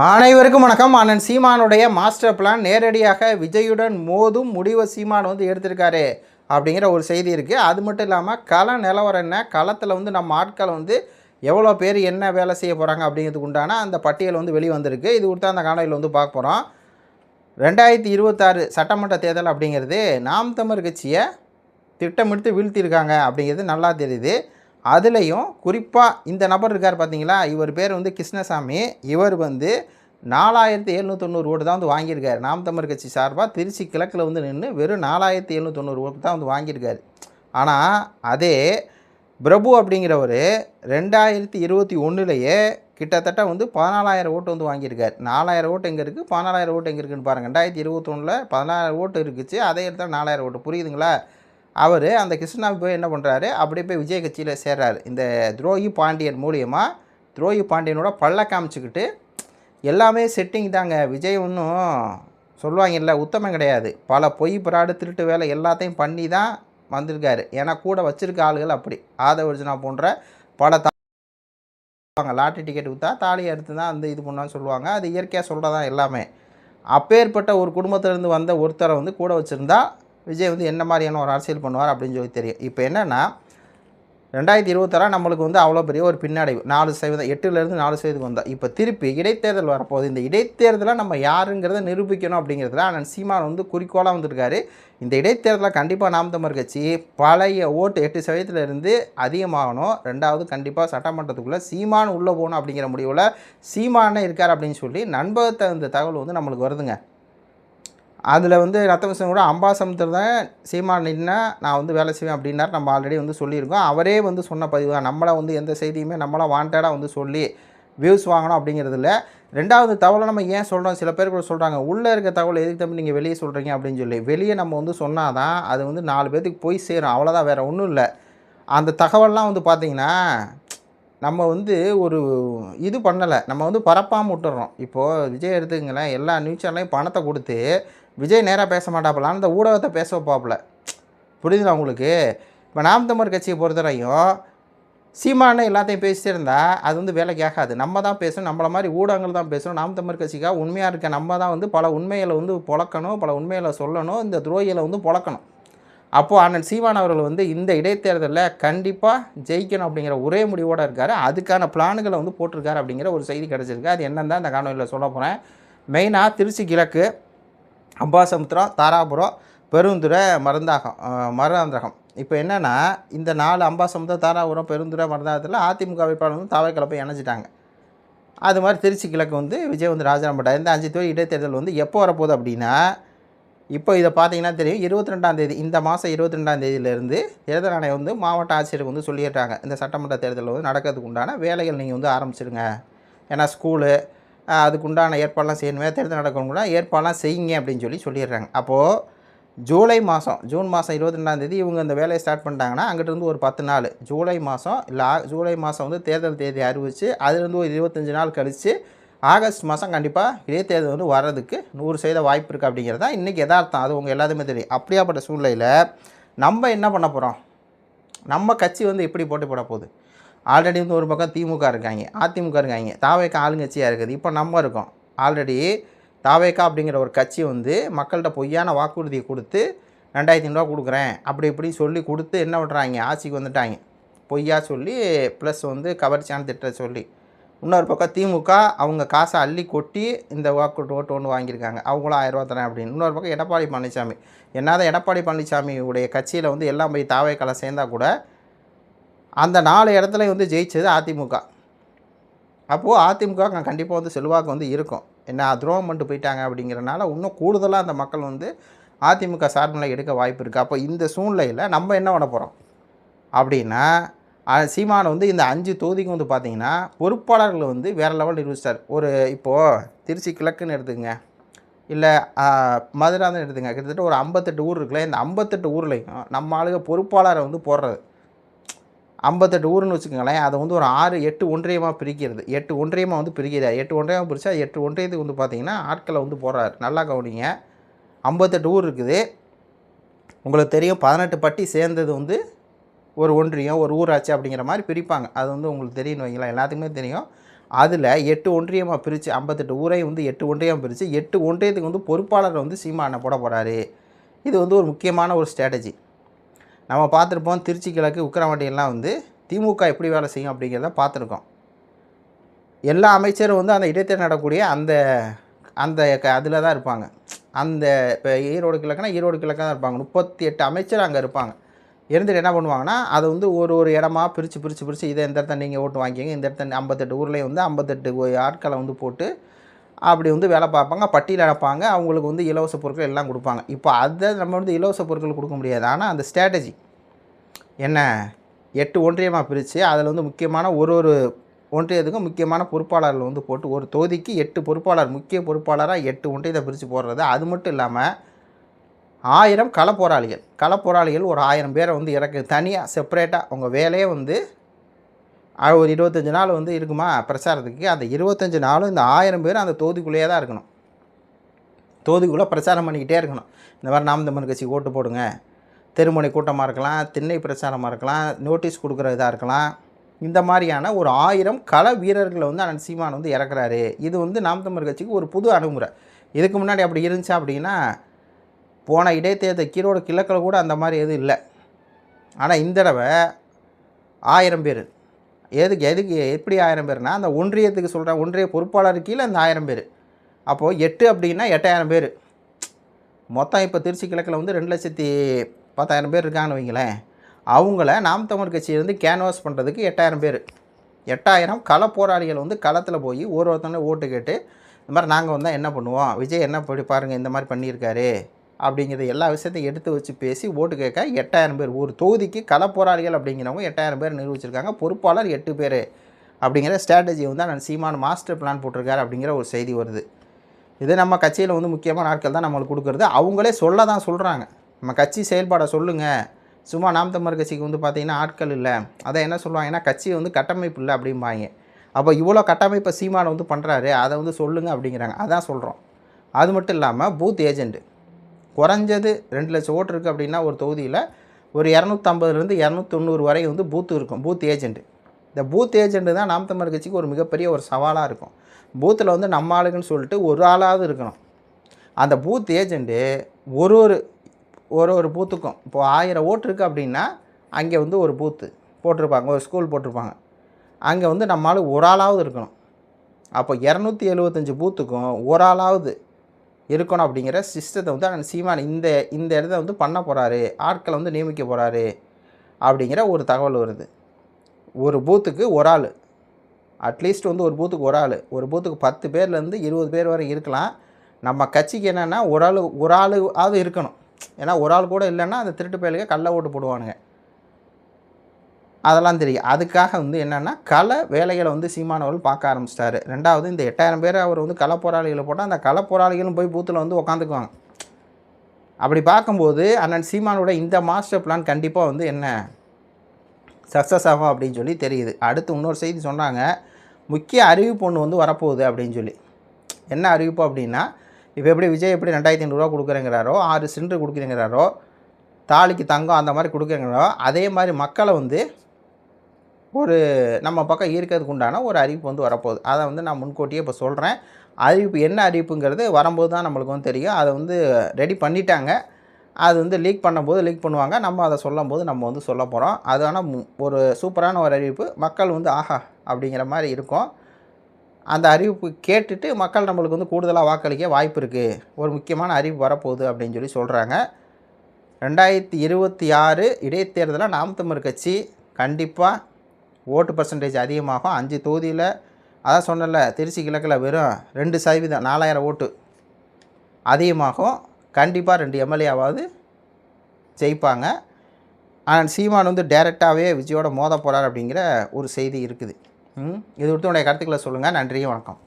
அனைவருக்கும் வணக்கம். அண்ணன் சீமானுடைய மாஸ்டர் பிளான் நேரடியாக விஜயுடன் மோதும் முடிவை சீமான் வந்து எடுத்திருக்காரு அப்படிங்கிற ஒரு செய்தி இருக்குது. அது மட்டும் இல்லாமல் கள நிலவரம் என்ன, களத்தில் வந்து நம்ம ஆட்களை வந்து எவ்வளோ பேர் என்ன வேலை செய்ய போகிறாங்க அப்படிங்கிறதுக்கு உண்டான அந்த பட்டியல் வந்து வெளியே வந்திருக்கு. இது கொடுத்தா அந்த காணொலியில் வந்து பார்க்க போகிறோம். 2026 சட்டமன்ற தேர்தல் அப்படிங்கிறது நாம் தமிழர் கட்சியை திட்டமிட்டு வீழ்த்தியிருக்காங்க அப்படிங்கிறது நல்லா தெரியுது. அதுலேயும் குறிப்பாக இந்த நபர் இருக்கார் பார்த்தீங்களா, இவர் பேர் வந்து கிருஷ்ணசாமி. இவர் வந்து 4790 ஓட்டு தான் வந்து வாங்கியிருக்காரு. நாம் தமிழர் கட்சி சார்பாக திருச்சி கிழக்கில் வந்து நின்று வெறும் 4790 ஓட்டு தான் வந்து வாங்கியிருக்காரு. ஆனால் அதே பிரபு அப்படிங்கிறவர் 2021லேயே கிட்டத்தட்ட வந்து 14,000 ஓட்டு வந்து வாங்கியிருக்காரு. 4,000 ஓட்டு எங்கே இருக்குது, 14,000 ஓட்டு எங்கே இருக்குதுன்னு பாருங்கள். 2021 14,000 ஓட்டு இருக்குச்சு, அதே இடத்துல 4,000 ஓட்டு. புரியுதுங்களா? அவர் அந்த கிருஷ்ணாவை போய் என்ன பண்ணுறாரு, அப்படியே போய் விஜய் கட்சியில் சேர்றாரு. இந்த துரோகி பாண்டியன் மூலியமாக துரோகி பாண்டியனோட பல்ல காமிச்சிக்கிட்டு எல்லாமே செட்டிங் தாங்க. விஜய் ஒன்றும் சொல்லுவாங்கல்ல உத்தமம் கிடையாது. பல பொய் பிராடு திருட்டு வேலை எல்லாத்தையும் பண்ணி தான் வந்திருக்காரு. ஏன்னா கூட வச்சுருக்க ஆளுகள் அப்படி ஆதவர்ஜனா போன்ற பல லாட்டரி டிக்கெட் விற்றா தாலியை எடுத்து தான் வந்து இது பண்ணான்னு சொல்லுவாங்க. அது இயற்கையாக சொல்கிறதான் எல்லாமே. அப்பேற்பட்ட ஒரு குடும்பத்திலேருந்து வந்த ஒருத்தரை வந்து கூட வச்சுருந்தா விஜய் வந்து என்ன மாதிரியான ஒரு அரசியல் பண்ணுவார் அப்படின்னு சொல்லி தெரியும். இப்போ என்னென்னா 2026 நம்மளுக்கு வந்து அவ்வளோ பெரிய ஒரு பின்னடைவு 4% 8லேருந்து 4% வந்தோம். இப்போ திருப்பி இடைத்தேர்தல் வரப்போகுது. இந்த இடைத்தேர்தலில் நம்ம யாருங்கிறத நிரூபிக்கணும் அப்படிங்கிறதுல அண்ணன் சீமான் வந்து குறிக்கோளாக வந்திருக்காரு. இந்த இடைத்தேர்தலில் கண்டிப்பாக நாம் தமிழர் கட்சி பழைய ஓட்டு 8%இருந்து அதிகமாகணும். ரெண்டாவது கண்டிப்பாக சட்டமன்றத்துக்குள்ளே சீமான் உள்ளே போகணும் அப்படிங்கிற முடிவில் சீமானே இருக்கார் அப்படின்னு சொல்லி நண்பகத்தை இந்த தகவல் வந்து நம்மளுக்கு வருதுங்க. அதில் வந்து ரத்தமிஷன் கூட அம்பாசமுத்திரம் தான் சீமான் நின்னா நான் வந்து வேலை செய்வேன் அப்படின்னார். நம்ம ஆல்ரெடி வந்து சொல்லியிருக்கோம். அவரே வந்து சொன்ன பதிவு தான். நம்மளை வந்து எந்த செய்தியுமே நம்மளாம் வாண்டடாக வந்து சொல்லி வியூஸ் வாங்கணும் அப்படிங்கிறதுல. ரெண்டாவது தகவலை நம்ம ஏன் சொல்கிறோம், சில பேர் கூட சொல்கிறாங்க உள்ளே இருக்க தகவல் எதுக்கு தம்பி நீங்கள் வெளியே சொல்கிறீங்க அப்படின்னு சொல்லி. வெளியே நம்ம வந்து சொன்னால் தான் அது வந்து 4 பேர்த்துக்கு போய் சேரும். அவ்வளோதான், வேறு ஒன்றும் இல்லை. அந்த தகவல்லாம் வந்து பார்த்திங்கன்னா நம்ம வந்து ஒரு இது பண்ணலை, நம்ம வந்து பரப்பாமல் விட்டுறோம். இப்போது விஜய் எடுத்துக்கங்களேன், எல்லா நியூஸ் சேனல்லையும் பணத்தை கொடுத்து விஜய் நேராக பேச மாட்டாப்புல, அந்த ஊடகத்தை பேச வைப்பாப்புல. புரியுதுங்களா உங்களுக்கு? இப்போ நாம் தமிழர் கட்சியை பொறுத்தவரையும் சீமானே எல்லாத்தையும் பேசிட்டே இருந்தால் அது வந்து வேலைக்கு ஆகாது. நம்ம தான் பேசணும், நம்மளை மாதிரி ஊடகங்கள் தான் பேசணும். நாம் தமிழர் கட்சிக்காக உண்மையாக இருக்க நம்ம தான் வந்து பல உண்மைகளை வந்து பொழக்கணும், பல உண்மைகளை சொல்லணும், இந்த துரோகிகளை வந்து பொழக்கணும். அப்போது அண்ணன் சீமான் அவர்கள் வந்து இந்த இடைத்தேர்தலில் கண்டிப்பாக ஜெயிக்கணும் அப்படிங்கிற ஒரே முடிவோடு இருக்கார். அதுக்கான பிளான்களை வந்து போட்டிருக்காரு அப்படிங்கிற ஒரு செய்தி கிடச்சிருக்கு. அது என்னன்னு தான் இந்த காணொலியில் சொல்ல போகிறேன். மெயினாக திருச்சி கிழக்கு, அம்பாசமுத்திரம், தாராபுரம், பெருந்துறை, மருதாந்திரகம். இப்போ என்னென்னா இந்த 4 அம்பாசமுத்திரம், தாராபுரம், பெருந்துறை, மருதாந்திரத்தில் அதிமுக வேட்பாளர் வந்து தாவேக்கால போய் இணைச்சிட்டாங்க. அது மாதிரி திருச்சி கிழக்கு வந்து விஜய் வந்து ராஜினாமா பண்ணார். இந்த 5 தொகுதி இடைத்தேர்தல் வந்து எப்போ வரப்போகுது அப்படின்னா, இப்போ இதை பார்த்தீங்கன்னா தெரியும், 22ஆம் தேதி, இந்த மாதம் 22ஆம் தேதியிலேருந்து தேர்தல் ஆணையம் வந்து மாவட்ட ஆட்சியருக்கு வந்து சொல்லிடுறாங்க. இந்த சட்டமன்ற தேர்தலில் வந்து நடக்கிறதுக்கு உண்டான வேலைகள் நீங்கள் வந்து ஆரம்பிச்சிடுங்க. ஏன்னா ஸ்கூலு அதுக்குண்டான ஏற்பாடெலாம் செய்யணுமே, தேர்தல் நடக்கணும்னா ஏற்பாடெலாம் செய்யுங்க அப்படின்னு சொல்லிடுறாங்க. அப்போது ஜூன் மாதம் 22ஆம் தேதி இவங்க இந்த வேலையை ஸ்டார்ட் பண்ணிட்டாங்கன்னா அங்கிட்டிருந்து ஒரு 10 நாள், ஜூலை மாதம் வந்து தேர்தல் தேதி அறிவித்து அதுலேருந்து ஒரு 25 நாள் கழித்து ஆகஸ்ட் மாதம் கண்டிப்பாக இடைத்தேர்தல் வந்து வர்றதுக்கு 100% வாய்ப்பு இருக்குது அப்படிங்கிறது தான் இன்றைக்கி எதார்த்தம். அது உங்கள் எல்லாத்துக்குமே தெரியும். அப்படியாப்பட்ட சூழ்நிலையில் நம்ம என்ன பண்ண போகிறோம், நம்ம கட்சி வந்து எப்படி போட்டி போட போகுது. ஆல்ரெடி வந்து ஒரு பக்கம் திமுக இருக்காங்க, அதிமுக இருக்காங்க, தாவேக்கா ஆளுங்கட்சியாக இருக்குது. இப்போ நம்ம இருக்கோம். ஆல்ரெடி தாவேக்கா அப்படிங்கிற ஒரு கட்சி வந்து மக்கள்கிட்ட பொய்யான வாக்குறுதியை கொடுத்து 2,500 கொடுக்குறேன் அப்படி இப்படி சொல்லி கொடுத்து என்ன பண்ணுறாங்க, ஆட்சிக்கு வந்துட்டாங்க. பொய்யா சொல்லி ப்ளஸ் வந்து கவர்ச்சியான திட்டத்தை சொல்லி. இன்னொரு பக்கம் திமுக அவங்க காசை அள்ளி கொட்டி இந்த ஓட்டு ஒன்று வாங்கியிருக்காங்க. அவங்களும் 1000 ரூபா தரேன் அப்படின்னு. இன்னொரு பக்கம் எடப்பாடி பழனிசாமி, என்னதான் எடப்பாடி பழனிசாமியுடைய கட்சியில் வந்து எல்லாம் போய் தாவேக்கால சேர்ந்தால் கூட அந்த 4 இடத்துல வந்து ஜெயிச்சது அதிமுக. அப்போது அதிமுக கண்டிப்பாக வந்து செல்வாக்கு வந்து இருக்கும். என்ன துரோகம் பண்ணிட்டு போயிட்டாங்க அப்படிங்கிறனால இன்னும் கூடுதலாக அந்த மக்கள் வந்து அதிமுக சார்பில் எடுக்க வாய்ப்பு இருக்குது. அப்போ இந்த சூழ்நிலையில் நம்ம என்ன பண்ண போகிறோம் அப்படின்னா, சீமான் வந்து இந்த 5 தொகுதிக்கும் வந்து பார்த்திங்கன்னா பொறுப்பாளர்கள் வந்து வேறு லெவல் நிரூபிச்சிட்டார். ஒரு இப்போது திருச்சி கிழக்குன்னு எடுத்துங்க, இல்லை மதுராந்தன் எடுத்துங்க, கிட்டத்தட்ட ஒரு 58 ஊர் இருக்குல்ல. இந்த 58 ஊர்லேயும் நம்ம ஆளுங்க பொறுப்பாளரை வந்து போடுறது 58 ஊருன்னு வச்சுக்கோங்களேன். அதை வந்து ஒரு 6-8 ஒன்றியமாக பிரிக்கிறது. 8 ஒன்றியமாக வந்து பிரிக்கிறார். 8 ஒன்றியமாக பிரித்தா 8 ஒன்றியத்துக்கு வந்து பார்த்திங்கன்னா ஆட்களை வந்து போடுறாரு. நல்லா கவனிங்க. 58 ஊர் இருக்குது. உங்களுக்கு தெரியும் 18 பட்டி சேர்ந்தது வந்து ஒரு ஒன்றியம், ஒரு ஊராட்சி அப்படிங்கிற மாதிரி பிரிப்பாங்க. அது வந்து உங்களுக்கு தெரியும்னு வைங்களேன், எல்லாத்துக்குமே தெரியும். அதில் 8 ஒன்றியமாக பிரித்து 58 ஊரையும் வந்து 8 ஒன்றியமாக பிரித்து 8 ஒன்றியத்துக்கு வந்து பொறுப்பாளர் வந்து சீமானை போட போகிறாரு. இது வந்து ஒரு முக்கியமான ஒரு ஸ்ட்ராட்டஜி. நம்ம பார்த்துருப்போம், திருச்சி கிழக்கு உக்கிரவாண்டியெல்லாம் வந்து திமுக எப்படி வேலை செய்யும் அப்படிங்கிறத பார்த்துருக்கோம். எல்லா அமைச்சரும் வந்து அந்த இடைத்தேர்தல் நடக்கக்கூடிய அந்த அந்த அதில் தான் இருப்பாங்க. அந்த இப்போ ஈரோடு கிழக்குனா ஈரோடு கிழக்காக தான் இருப்பாங்க. 38 அமைச்சர் அங்கே இருப்பாங்க. இருந்துட்டு என்ன பண்ணுவாங்கன்னா, அதை வந்து ஒரு இடமா பிரித்து இதை இந்த இடத்த நீங்கள் ஓட்டு வாங்கிக்கிங்க, இந்த இடத்த 58 ஊர்லேயும் வந்து 58 ஆட்களை வந்து போட்டு அப்படி வந்து வேலை பார்ப்பாங்க. பட்டியல் அடைப்பாங்க. அவங்களுக்கு வந்து இலவச பொருட்கள் எல்லாம் கொடுப்பாங்க. இப்போ அதை நம்ம வந்து இலவச பொருட்கள் கொடுக்க முடியாது. ஆனால் அந்த ஸ்ட்ராட்டஜி என்ன, 8 ஒன்றியமாக பிரித்து அதில் வந்து முக்கியமான ஒரு ஒன்றியத்துக்கும் முக்கியமான பொறுப்பாளர்கள் வந்து போட்டு ஒரு தொகுதிக்கு 8 பொறுப்பாளர், முக்கிய பொறுப்பாளராக 8 ஒன்றியத்தை பிரித்து போடுறது. அது மட்டும் இல்லாமல் 1000 களப்போராளிகள் ஒரு 1000 பேரை வந்து தனியாக செப்பரேட்டாக அவங்க வேலையே வந்து ஒரு 25 நாள் வந்து இருக்குமா பிரச்சாரத்துக்கு. அந்த 25 நாளும் இந்த 1000 பேர் அந்த தொகுதிக்குள்ளேயே தான் இருக்கணும். தொகுதிக்குள்ளே பிரச்சாரம் பண்ணிக்கிட்டே இருக்கணும். இந்த மாதிரி நாம் தமிழர் கட்சி ஓட்டு போடுங்க, தெருமுனை கூட்டமாக இருக்கலாம், திண்ணை பிரச்சாரமாக இருக்கலாம், நோட்டீஸ் கொடுக்குற இதாக இருக்கலாம். இந்த மாதிரியான ஒரு 1000 கள வீரர்களை வந்து அண்ணன் சீமான் வந்து இறக்குறாரு. இது வந்து நாம் தமிழர் கட்சிக்கு ஒரு புது அணுகுமுறை. இதுக்கு முன்னாடி அப்படி இருந்துச்சா அப்படின்னா, போன இடைத்தேர்தல் ஈரோடு கிழக்கில் கூட அந்த மாதிரி எதுவும் இல்லை. ஆனால் இந்த தடவை 1000 பேர். எதுக்கு எப்படி 1000 பேர்னா, அந்த ஒன்றியத்துக்கு சொல்கிறேன், ஒன்றிய பொறுப்பாளர் கீழே அந்த 1000 பேர். அப்போது 8 அப்படின்னா 8000 பேர். மொத்தம் இப்போ திருச்சி கிழக்கில் வந்து 2,10,000 பேர் இருக்காங்கன்னு வைங்களேன். அவங்கள நாம் தமிழர் கட்சியிலேருந்து கேன்வாஸ் பண்ணுறதுக்கு 8000 பேர். 8000 கள போராளிகள் வந்து களத்தில் போய் ஒருத்தனை ஓட்டு கேட்டு, இந்த மாதிரி நாங்கள் வந்தால் என்ன பண்ணுவோம், விஜய் என்ன படி பாருங்கள் இந்த மாதிரி பண்ணியிருக்காரு அப்படிங்கிறத எல்லா விஷயத்தையும் எடுத்து வச்சு பேசி ஓட்டு கேட்க 8000 பேர். ஒரு தொகுதிக்கு கள போராளிகள் அப்படிங்கிறவங்க 8000 பேர் நிரூபிச்சிருக்காங்க. பொறுப்பாளர் 8 பேர் அப்படிங்கிற ஸ்ட்ராட்டஜி வந்து நான் சீமான் மாஸ்டர் பிளான் போட்டிருக்காரு அப்படிங்கிற ஒரு செய்தி வருது. இது நம்ம கட்சியில் வந்து முக்கியமான நாட்கள் தான் நம்மளுக்கு கொடுக்குறது. அவங்களே சொல்கிறாங்க, நம்ம கட்சி செயல்பாடை சொல்லுங்கள், சும்மா நாம் தமிழர் கட்சிக்கு வந்து பார்த்திங்கன்னா ஆட்கள் இல்லை, அதை என்ன சொல்லுவாங்கன்னா கட்சி வந்து கட்டமைப்பு இல்லை அப்படிம்பாங்க. அப்போ இவ்வளோ கட்டமைப்பை சீமானை வந்து பண்ணுறாரு, அதை வந்து சொல்லுங்கள் அப்படிங்கிறாங்க. அதான் சொல்கிறோம். அது மட்டும் இல்லாமல் பூத் ஏஜென்ட்டு குறைஞ்சது 2 லட்சம் ஓட்டு இருக்குது அப்படின்னா ஒரு தொகுதியில் ஒரு 250லேருந்து 290 வரை வந்து பூத்து இருக்கும், பூத் ஏஜென்ட்டு. இந்த பூத் ஏஜென்ட்டு தான் நாம் தமிழர் கட்சிக்கு ஒரு மிகப்பெரிய ஒரு சவாலாக இருக்கும். பூத்தில் வந்து நம்ம ஆளுக்குன்னு சொல்லிட்டு ஒரு ஆளாவது இருக்கணும். அந்த பூத் ஏஜென்ட்டு ஒரு பூத்துக்கும் இப்போது 1000 ஓட்டு இருக்குது அப்படின்னா அங்கே வந்து ஒரு பூத்து போட்டிருப்பாங்க, ஒரு ஸ்கூல் போட்டிருப்பாங்க. அங்கே வந்து நம்மளால் ஒரு ஆளாவது இருக்கணும். அப்போ 275 பூத்துக்கும் ஒரு ஆளாவது இருக்கணும் அப்படிங்கிற சிஸ்டத்தை வந்து அந்த சீமான் இந்த இடத்த வந்து பண்ண போகிறாரு, ஆட்களை வந்து நியமிக்க போகிறாரு அப்படிங்கிற ஒரு தகவல் வருது. ஒரு பூத்துக்கு ஒரு ஆள், அட்லீஸ்ட் வந்து ஒரு பூத்துக்கு ஒரு பூத்துக்கு 10 பேர்லேருந்து 20 பேர் வரை இருக்கலாம். நம்ம கட்சிக்கு என்னென்னா ஒரு ஆளாவது இருக்கணும். ஏன்னா ஒரு ஆள் கூட இல்லைன்னா அந்த திருட்டு பயலுக்கு கள்ள ஓட்டு போடுவானுங்க, அதெல்லாம் தெரியும். அதுக்காக வந்து என்னென்னா கள வேலைகளை வந்து சீமானவர்கள் பார்க்க ஆரம்பிச்சிட்டாரு. ரெண்டாவது, இந்த 8000 பேர் அவர் வந்து கள போராளிகளை போட்டால் அந்த கள போராளிகளும் போய் பூத்தில் வந்து உக்காந்துக்குவாங்க. அப்படி பார்க்கும்போது அண்ணன் சீமானோட இந்த மாஸ்டர் பிளான் கண்டிப்பாக வந்து என்ன சக்ஸஸ் ஆகும் அப்படின்னு சொல்லி தெரியுது. அடுத்து இன்னொரு செய்தி சொன்னாங்க, முக்கிய அறிவிப்பு ஒன்று வந்து வரப்போகுது அப்படின்னு சொல்லி. என்ன அறிவிப்பு அப்படின்னா, இப்போ எப்படி விஜய் எப்படி 2500 ரூபா கொடுக்குறேங்கிறாரோ, 6 சிலிண்டர் கொடுக்குறேங்கிறாரோ, தாலிக்கு தங்கம் அந்த மாதிரி கொடுக்குறேங்கிறாரோ, அதே மாதிரி மக்களை வந்து ஒரு நம்ம பக்கம் ஈர்க்கிறதுக்கு உண்டான ஒரு அறிவிப்பு வந்து வரப்போகுது. அதை வந்து நான் முன்கூட்டியே இப்போ சொல்கிறேன். அறிவிப்பு என்ன அறிவிப்புங்கிறது வரும்போது தான் நம்மளுக்கு வந்து தெரியும். அதை வந்து ரெடி பண்ணிட்டாங்க. அது வந்து லீக் பண்ணுவாங்க. நம்ம அதை சொல்லும்போது நம்ம வந்து சொல்ல போகிறோம். அது ஆனால் ஒரு சூப்பரான ஒரு அறிவிப்பு. மக்கள் வந்து ஆஹா அப்படிங்கிற மாதிரி இருக்கும். அந்த அறிவிப்பு கேட்டுட்டு மக்கள் நம்மளுக்கு வந்து கூடுதலாக வாக்களிக்க வாய்ப்பு இருக்குது. ஒரு முக்கியமான அறிவிப்பு வரப்போகுது அப்படின்னு சொல்லி சொல்கிறாங்க. 2026 இடைத்தேர்தலில் நாம் தமிழர் கட்சி கண்டிப்பாக ஓட்டு பர்சன்டேஜ் அதிகமாகும். 5 தொகுதியில் அதான் சொன்னல, திருச்சி கிழக்கில் வெறும் 2% 4000 ஓட்டு அதிகமாகும். கண்டிப்பாக 2 எம்எல்ஏவாவது ஜெயிப்பாங்க. ஆனால் சீமான் வந்து டைரெக்டாகவே விஜயோட மோத போகிறார் அப்படிங்கிற ஒரு செய்தி இருக்குது. இது குறித்து உடைய கருத்துக்களை சொல்லுங்கள். நன்றி, வணக்கம்.